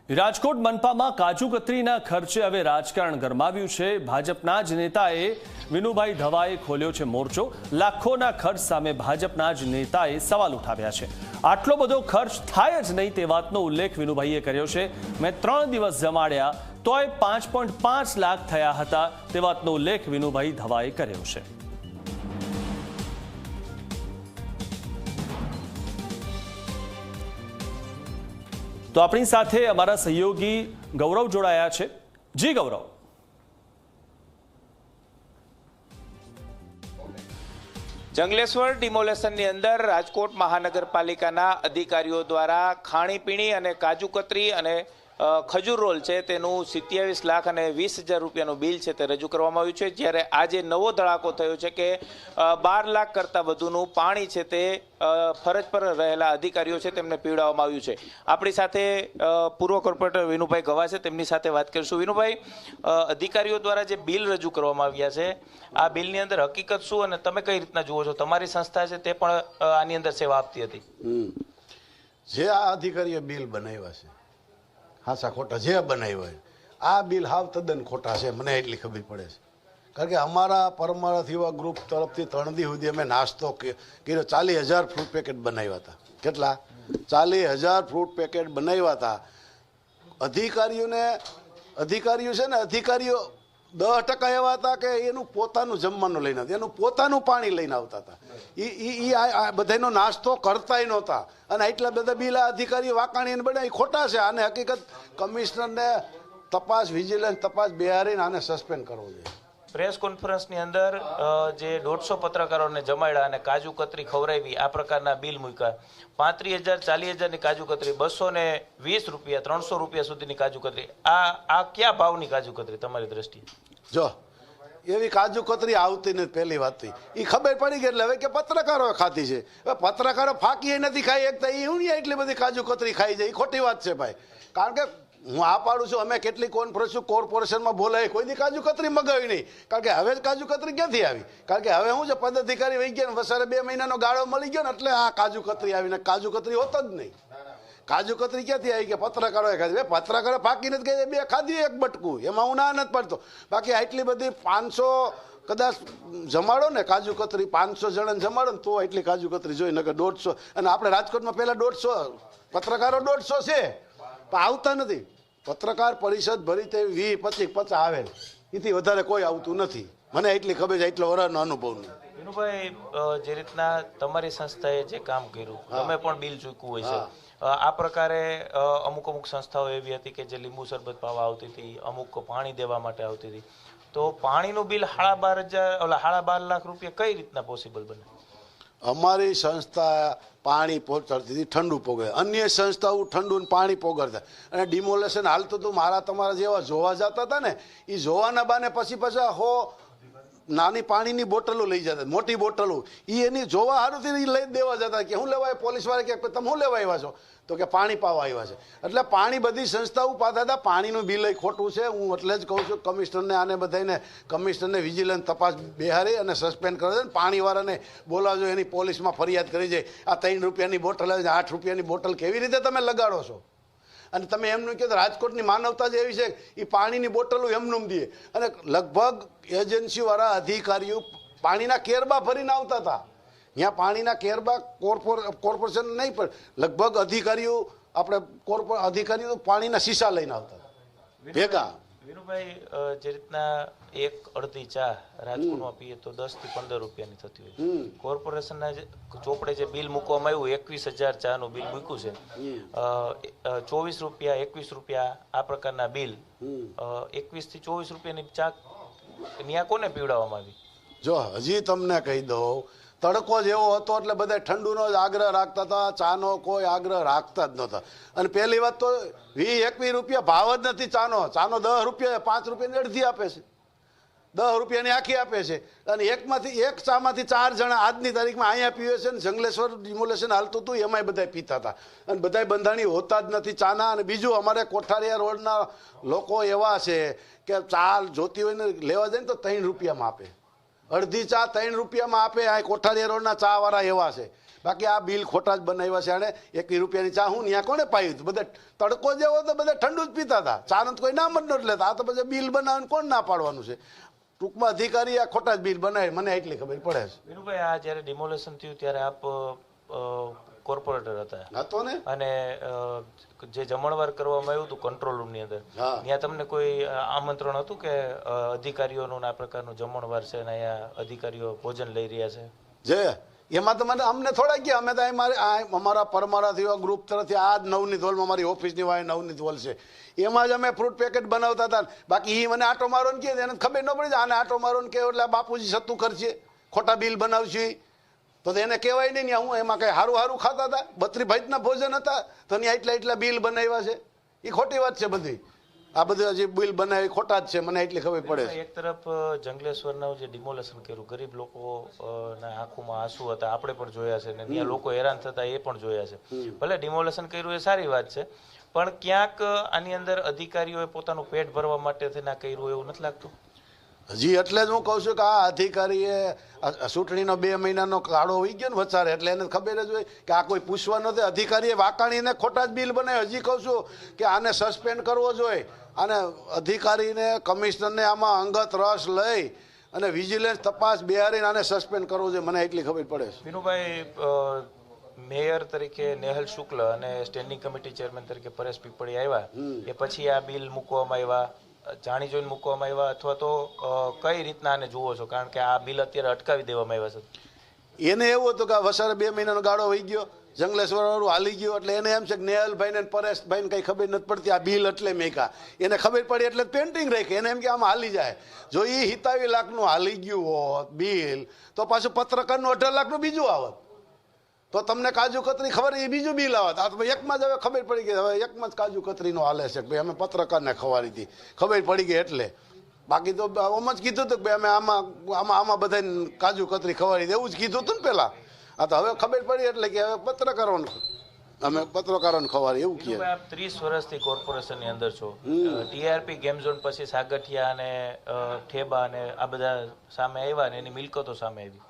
રાજકોટ મનપામાં કાજુ કતરીના ખર્ચે હવે રાજકારણ ગરમાવ્યું છે। ભાજપના જ નેતાએ વિનુભાઈ ધવાએ ખોલ્યો છે મોરચો। લાખોના ખર્ચ સામે ભાજપના જ નેતાએ સવાલ ઉઠાવ્યા છે। આટલો બધો ખર્ચ થાય જ નહીં તે વાતનો ઉલ્લેખ વિનુભાઈએ કર્યો છે। મેં 3 દિવસ જમાડ્યા તોય 5.5 લાખ થયા હતા તે વાતનો ઉલ્લેખ વિનુભાઈ ધવાએ કર્યો છે। તો આપણી સાથે અમારા સહયોગી ગૌરવ જોડાયા છે। જી ગૌરવ, જંગલેશ્વર ડિમોલેશનની અંદર રાજકોટ મહાનગરપાલિકાના અધિકારીઓ દ્વારા ખાણીપીણી અને કાજુ કતરી અને ખજૂર રોલ છે તેનું 27 લાખ અને 20,000 રૂપિયાનું બિલ છે તે રજૂ કરવામાં આવ્યું છે। જ્યારે આજે નવો ધડાકો થયો છે કે 12 લાખ કરતાં વધુનું પાણી છે તે ફરજ પર રહેલા અધિકારીઓ છે તેમને પીવડાવવામાં આવ્યું છે। આપણી સાથે પૂર્વ કોર્પોરેટર વિનુભાઈ ગવા છે, તેમની સાથે વાત કરીશું। વિનુભાઈ, અધિકારીઓ દ્વારા જે બિલ રજૂ કરવામાં આવ્યા છે, આ બિલની અંદર હકીકત શું અને તમે કઈ રીતના જુઓ છો? તમારી સંસ્થા છે તે પણ આની અંદર સેવા આપતી હતી। જે આ અધિકારીએ બિલ બનાવ્યા છે, હાસા ખોટા જે બનાવ્યા હોય, આ બિલ હાવ તદ્દન ખોટા છે, મને એટલી ખબર પડે છે। કારણ કે અમારા પરમારથ યુવા ગ્રુપ તરફથી 3 દી સુધી અમે નાસ્તો કર્યો। 40,000 ફ્રૂટ પેકેટ બનાવ્યા હતા। કેટલા? 40,000 ફ્રૂટ પેકેટ બનાવ્યા હતા। અધિકારીઓ છે ને, અધિકારીઓ 10% એવા હતા કે એનું પોતાનું જમવાનું લઈને આવતા, એનું પોતાનું પાણી લઈને આવતા હતા। એ બધાનો નાસ્તો કરતાય નહોતા અને એટલા બધા બિલ અધિકારીઓ વાકાણીને બનાવી ખોટા છે। આને હકીકત કમિશનરને તપાસ, વિજિલન્સ તપાસ બેહારીને આને સસ્પેન્ડ કરવો જોઈએ। પ્રેસ કોન્ફરન્સની અંદર જે 150 પત્રકારોને જમાડ્યા અને કાજુ કતરી ખવડાવી આ પ્રકારના બિલ મૂક્યા। 35,000, 40,000ની કાજુ કતરી, 220 રૂપિયા, 300 રૂપિયા સુધીની કાજુ કતરી, આ ક્યાં ભાવની કાજુ કતરી તમારી દ્રષ્ટિએ? જો એવી કાજુ કતરી આવતી નથી, પહેલી વાત એ ખબર પડી ગઈ એટલે હવે કે પત્રકારોએ ખાધી છે। હવે પત્રકારો ફાંકી નથી ખાઈ શકતા, એ હું એટલી બધી કાજુ કતરી ખાઈ જાય, એ ખોટી વાત છે ભાઈ। કારણ કે હું આ પાડું છું, અમે કેટલી કોર્પોરેશનમાં બોલાય, કોઈ દી કાજુ કતરી મગાવી નહીં। કારણ કે હવે કાજુ કતરી ક્યાંથી આવી? કારણ કે હવે હું છે, પદાધિકારી વહી ગયા ને વસારે 2 મહિનાનો ગાળો મળી ગયો ને એટલે આ કાજુ કતરી આવીને કાજુ કતરી હોત જ નહીં। કાજુ કતરી ક્યાંથી આવી કે પત્રકારોએ ખાધી? પત્રકારો ફાંકી નથી ગઈ, 2 ખાધી, 1 બટકું, એમાં હું ના નથી પડતો। બાકી આટલી બધી 500 કદાચ જમાડો ને કાજુ કતરી, 500 જણાને જમાડો ને તો એટલી કાજુ કતરી જોઈ, નકર 150। અને આપણે રાજકોટમાં પહેલા 150 પત્રકારો 150 છે પણ આવતા નથી। પત્રકાર પરિષદ ભરી તે 20, 25, 50 આવે, એથી વધારે કોઈ આવતું નથી, મને એટલી ખબર છે, એટલો વરાનો અનુભવ નહીં। વિનુભાઈ, જે રીતના તમારી સંસ્થાએ જે કામ કર્યું, તમે પણ બિલ ચૂકવું હોય છે, આ પ્રકારે અમુક સંસ્થાઓ એવી હતી કે જે લીંબુ શરબત પાવા આવતી હતી, અમુક પાણી દેવા માટે આવતી હતી, તો પાણીનું બિલ 12.5 લાખ રૂપિયા કઈ રીતના પોસિબલ બને? અમારી સંસ્થા પાણી પહોંચાડતી હતી, ઠંડુ પોગે, અન્ય સંસ્થાઓ ઠંડુ ને પાણી પોગાડતા। અને ડિમોલેશન હાલતું હતું, મારા તમારા જેવા જોવા જતા હતા ને, એ જોવાના બાને પછી નાની પાણીની બોટલો લઈ જતા, મોટી બોટલો, એની જોવા સારુંથી લઈ દેવા જતા કે હું લેવાય, પોલીસ વાળા કે તમે શું લેવા આવ્યા છો? તો કે પાણી પાવા આવ્યા છે। એટલે પાણી બધી સંસ્થાઓ પાતા હતા, પાણીનું બિલ ખોટું છે। હું એટલે જ કહું છું કમિશનરને, આને બધાને કમિશનરને વિજિલન્સ તપાસ બેહારી અને સસ્પેન્ડ કરે છે। પાણીવાળાને બોલાવજો, એની પોલીસમાં ફરિયાદ કરી જાય। આ 3 રૂપિયાની બોટલ આવે છે, 8 રૂપિયાની બોટલ કેવી રીતે તમે લગાડો છો? અને તમે એમનું કહો રાજકોટની માનવતા જ એવી છે, એ પાણીની બોટલો એમનું દે। અને લગભગ એજન્સીવાળા અધિકારીઓ પાણીના કેરબા ભરીને આવતા હતા। ત્યાં પાણીના કેરબા કોર્પોરેશન નહીં, પણ લગભગ અધિકારીઓ અધિકારીઓ પાણીના શીશા લઈને આવતા ભેગા। વિનુભાઈ, જે રીતના એક અડધી ચા રાજકોટમાં પીએ તો 10 થી 15 રૂપિયાની થતી હોય, કોર્પોરેશનના ચોપડે જે બિલ મૂકવામાં આવ્યું 21,000 ચાનું બિલ મૂક્યું છે, 24 રૂપિયા, 21 રૂપિયા આ પ્રકારના બિલ, 21 થી 24 રૂપિયાની ચા ત્યાં કોને પીવડાવવામાં આવી? જો હજી તમને કહી દઉં, તડકો જેવો હતો એટલે બધા ઠંડુનો જ આગ્રહ રાખતા હતા, ચાનો કોઈ આગ્રહ રાખતા જ નહોતા। અને પહેલી વાત તો 20-21 રૂપિયા ભાવ જ નથી ચાનો 10 રૂપિયા, 5 રૂપિયાની અડધી આપે છે, 10 રૂપિયાની આખી આપે છે। અને એક ચામાંથી 4 જણા આજની તારીખમાં અહીંયા પીવે છે ને જંગલેશ્વર ડિમોલેશન હાલતું હતું એમાંય બધા પીતા હતા, અને બધા બંધાણી હોતા જ નથી ચાના। અને બીજું, અમારે કોઠારિયા રોડના લોકો એવા છે કે ચા જોતી હોય ને લેવા જાય ને તો 3 રૂપિયામાં આપે, અડધી ચા 3 રૂપિયામાં આપે। આ કોઠારિયા રોડના ચા વાળા એવા છે। બાકી આ બિલ ખોટા જ બનાવ્યા છે. આને 21 રૂપિયાની ચા હું ત્યાં કોને પાયું હતું? બધા તડકો જેવો તો બધા ઠંડુ જ પીતા હતા, ચા તો કોઈ નામ જ નથી લેતા. આ તો પછી બિલ બનાવીને કોણ ના પાડવાનું છે? ટૂંકમાં અધિકારી આ ખોટા જ બિલ બનાવે, મને એટલી ખબર પડે છે. વિનુભાઈ, આ જ્યારે ડિમોલેશન થયું ત્યારે આપ કોર્પોરેટર હતા હતો ને, અને જે જમણવાર કરવામાં આવ્યું હતું કંટ્રોલ રૂમની અંદર, ત્યાં તમને કોઈ આમંત્રણ હતું કે અધિકારીઓનું આ પ્રકારનું જમણવાર છે અને અહીંયા અધિકારીઓ ભોજન લઈ રહ્યા છે? જે એમાં તો મને અમને થોડા ગયા, અમે તો અમારા પરમારાથી ગ્રુપ તરફથી આ જ નવનીત હોલમાં મારી ઓફિસની વાય નવનીત હોલ છે, એમાં જ અમે ફ્રૂટ પેકેટ બનાવતા હતા. બાકી એ મને આટો મારો ને કહે, એને ખબર ન પડી આને આટો મારો ને કહે એટલે બાપુજી સત્તું કરશે, ખોટા બિલ બનાવશે. તો એને કહેવાય નહીં. હું એમાં કઈ સારું સારું ખાતા હતા, 32 ભાઈના ભોજન હતા, તો ત્યાં એટલા બિલ બનાવ્યા છે. એ ખોટી વાત છે બધી. આ બધું જે બિલ બનાવે ખોટા જ છે, મને એટલી ખબર પડે છે. એક તરફ જંગલેશ્વરનું જે ડિમોલેશન કર્યું, ગરીબ લોકોના આંખોમાં આંસુ હતા, આપણે પણ જોયા છે, ને ત્યાં લોકો હેરાન થતા એ પણ જોયા છે. ભલે ડિમોલેશન કર્યું એ સારી વાત છે, પણ ક્યાંક આની અંદર અધિકારીઓએ પોતાનું પેટ ભરવા માટે થઈને કર્યું એવું નથી લાગતું? હજી એટલે જ હું કહું છું કે આ અધિકારીએ ચૂંટણીનો 2 મહિનાનો ગાળો હોઈ ગયો ને વચારે, એટલે એને ખબર જ હોય કે આ કોઈ પૂછવા નથી. અધિકારીએ વાકાણીને ખોટા જ બિલ બનાવે. હજી કહું છું કે આને સસ્પેન્ડ કરવો જોઈએ. અને અધિકારીને કમિશનરને આમાં અંગત રસ લઈ અને વિજિલન્સ તપાસ બેહારીને આને સસ્પેન્ડ કરવો જોઈએ, મને એટલી ખબર પડે છે. વિનુભાઈ, મેયર તરીકે નેહલ શુક્લ અને સ્ટેન્ડિંગ કમિટી ચેરમેન તરીકે પરેશ પીપળી આવ્યા, એ પછી આ બિલ મૂકવામાં આવ્યા, જાણી જોઈને મૂકવામાં આવ્યા, અથવા તો કઈ રીતના આને જુઓ છો? કારણ કે આ બિલ અત્યારે અટકાવી દેવામાં આવ્યા છે. એને એવું હતું કે વસારે 2 મહિનાનો ગાળો વહી ગયો, જંગલેશ્વર વાળું હાલી ગયું, એટલે એને એમ છે કે નેહલભાઈ ને પરેશભાઈને કઈ ખબર નથી પડતી, આ બિલ એટલે મેકા. એને ખબર પડી એટલે પેન્ટિંગ રાખી, એને એમ કે આમાં હાલી જાય. જો એ 27 લાખનું હાલી ગયું હોત બિલ, તો પાછું પત્રકારનું 18 લાખનું બીજું આવત, તો તમને કાજુ કતરી ખબર એ બીજું બિલ આવત. આ તો એકમાં જ હવે ખબર પડી ગઈ, હવે એકમાં જ કાજુ કતરીનો હાલે છે કે ભાઈ અમે પત્રકારને ખવારી હતી, ખબર પડી ગઈ એટલે. બાકી તો આમ જ કીધું હતું કે ભાઈ અમે આમાં બધાને કાજુ કતરી ખવારી દે, એવું જ કીધું હતું ને પેલા. આ તો હવે ખબર પડી એટલે કે હવે પત્રકારોને ખવારી, એવું કહે. 30 વર્ષથી કોર્પોરેશનની અંદર છો, ટીઆરપી ગેમ ઝોન પછી સાગઠિયા અને ઠેબા અને આ બધા સામે આવ્યા ને એની મિલકતો સામે આવી.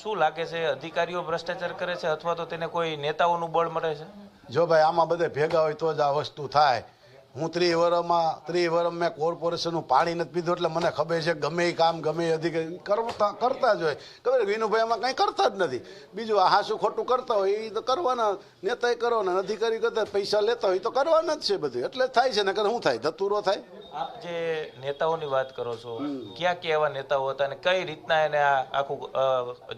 શું લાગે છે, અધિકારીઓ ભ્રષ્ટાચાર કરે છે અથવા તો તેને કોઈ નેતાઓનું બળ મળે છે? જો ભાઈ આમાં બધે ભેગા હોય તો જ આ વસ્તુ થાય. હું 30 વર્ષ મેં કોર્પોરેશનનું પાણી નથી પીધું, એટલે મને ખબર છે ગમે એ કામ ગમે એ અધિકારી કરતા જ હોય. ખબર વિનુભાઈ આમાં કંઈ કરતા જ નથી. બીજું આ હાસું ખોટું કરતા હોય એ તો કરવાના, નેતાએ કરવાના, અધિકારી કરતા પૈસા લેતા હોય તો કરવાના જ છે બધું. એટલે થાય છે, નકર શું થાય? ધતુરો થાય. આપ જે નેતાઓની વાત કરો છો, ક્યાં ક્યાં એવા નેતાઓ હતા અને કઈ રીતના એને આ આખું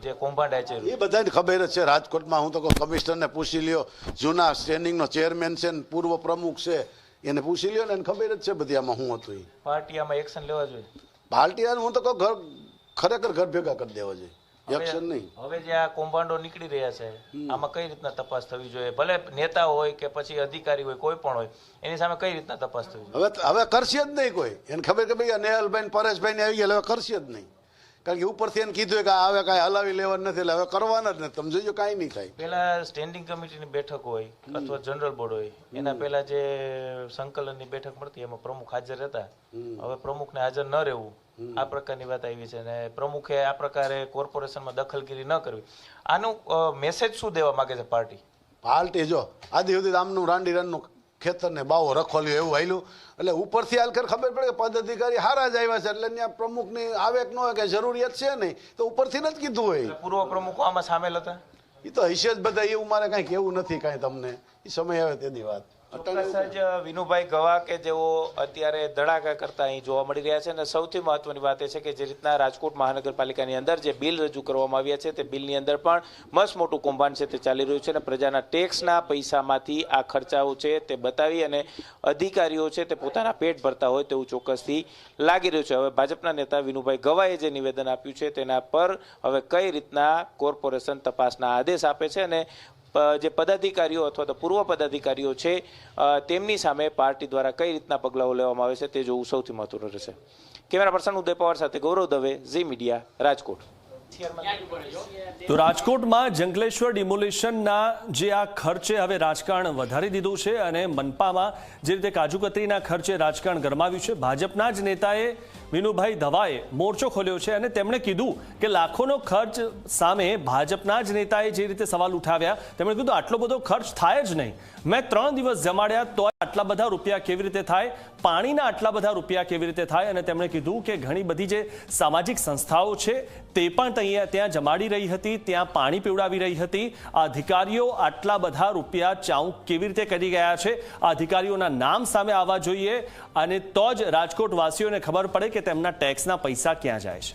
જે કૌભાંડ આચર્યું? એ બધાને ખબર જ છે. રાજકોટમાં હું તો કમિશનરને પૂછી લ્યો, જૂના સ્ટેન્ડિંગનો ચેરમેન છે ને પૂર્વ પ્રમુખ છે, એને પૂછી લ્યો ને, એને ખબર જ છે બધી આમાં શું હતું. પાર્ટી આમાં એક્શન લેવા જોઈએ. પાર્ટી હું તો કહું ખરેખર ઘર ભેગા કરી દેવા જોઈએ, એક્શન નહીં. હવે જે આ કૌભાંડો નીકળી રહ્યા છે, આમાં કઈ રીતના તપાસ થવી જોઈએ? ભલે નેતા હોય કે પછી અધિકારી હોય, કોઈ પણ હોય, એની સામે કઈ રીતના તપાસ થવી જોઈએ? હવે કરશે જ નહીં કોઈ. એને ખબર કે ભાઈ નેહલભાઈ પરેશભાઈ ને આવી ગયા, હવે કરશે જ નહીં. કારણ કે ઉપરથી એને કીધું કે હવે કાંઈ હલાવી લેવાનું નથી, એટલે હવે કરવાના જ નથી. તમે જોજો કાંઈ નહીં થાય. પેલા સ્ટેન્ડિંગ કમિટીની બેઠક હોય અથવા જનરલ બોર્ડ હોય, એના પેલા જે સંકલનની બેઠક મળતી એમાં પ્રમુખ હાજર રહેતા, હવે પ્રમુખને હાજર ન રહેવું, આ પ્રકારની વાત આવી છે. અને પ્રમુખે આ પ્રકારે કોર્પોરેશનમાં દખલગીરી ન કરવી, આનું મેસેજ શું દેવા માંગે છે પાર્ટી? જો આદિ સુધી આમનું રાંડી રનનું ખેતર ને બાવો રખોલ્યું એવું આવેલું, એટલે ઉપરથી હાલ ખબર પડે કે પદાધિકારી હારા જ આવ્યા છે, એટલે ત્યાં પ્રમુખની આવે કે ન હોય કે જરૂરિયાત છે નહીં, તો ઉપરથી જ કીધું હોય. પૂર્વ પ્રમુખો આમાં સામેલ હતા, એ તો હશે જ બધા. એવું મારે કાંઈ કેવું નથી કાંઈ તમને, એ સમય આવે તેની વાત. વિનુભાઈ ગવા કે જેઓ અત્યારે ધડાકા કરતા અહીં જોવા મળી રહ્યા છે, અને સૌથી મહત્વની વાત એ છે કે જે રીતના રાજકોટ મહાનગરપાલિકાની અંદર જે બિલ રજૂ કરવામાં આવ્યા છે, તે બિલની અંદર પણ મસ્ત મોટું કૌભાંડ છે તે ચાલી રહ્યું છે, અને પ્રજાના ટેક્સના પૈસામાંથી આ ખર્ચાઓ છે તે બતાવી અને અધિકારીઓ છે તે પોતાના પેટ ભરતા હોય તેવું ચોક્કસથી લાગી રહ્યું છે. હવે ભાજપના નેતા વિનુભાઈ ગવાએ જે નિવેદન આપ્યું છે તેના પર હવે કઈ રીતના કોર્પોરેશન તપાસના આદેશ આપે છે અને જે પદાધિકારીઓ અથવા તો પૂર્વ પદાધિકારીઓ છે તેમની સામે પાર્ટી દ્વારા કઈ રીતના પગલાઓ લેવામાં આવે છે તે જોવું સૌથી મહત્વનું રહેશે. કેમેરા પર્સન ઉદય પવાર સાથે ગૌરવ દવે, ઝી મીડિયા, રાજકોટ. તો રાજકોટમાં જંગલેશ્વર ડિમોલિશનના જે આ ખર્ચે હવે રાજકારણ વધારી દીધું છે અને મનપામાં જે રીતે કાજુ કતરીના ખર્ચે રાજકારણ ગરમાવ્યું છે, ભાજપના જ નેતાએ વિનુભાઈ ધવાએ મોરચો ખોલ્યો છે અને તેમણે કીધું કે લાખોનો ખર્ચ સામે ભાજપના જ નેતાએ જે રીતે સવાલ ઉઠાવ્યા, તેમણે કીધું આટલો બધો ખર્ચ થાય જ નહીં. મેં 3 દિવસ જમાડ્યા તો આટલા બધા રૂપિયા કેવી રીતે થાય, પાણીના આટલા બધા રૂપિયા કેવી રીતે થાય. અને તેમણે કીધું કે ઘણી બધી જે સામાજિક સંસ્થાઓ છે તે પણ ત્યાં જમાડી રહી હતી, ત્યાં પાણી પીવડાવી રહી હતી. આ અધિકારીઓ આટલા બધા રૂપિયા ચાઉ કેવી રીતે કરી ગયા છે, આ અધિકારીઓના નામ સામે આવવા જોઈએ અને તો જ રાજકોટ વાસીઓને ખબર પડે કે તેમના ટેક્સના પૈસા ક્યાં જાય છે.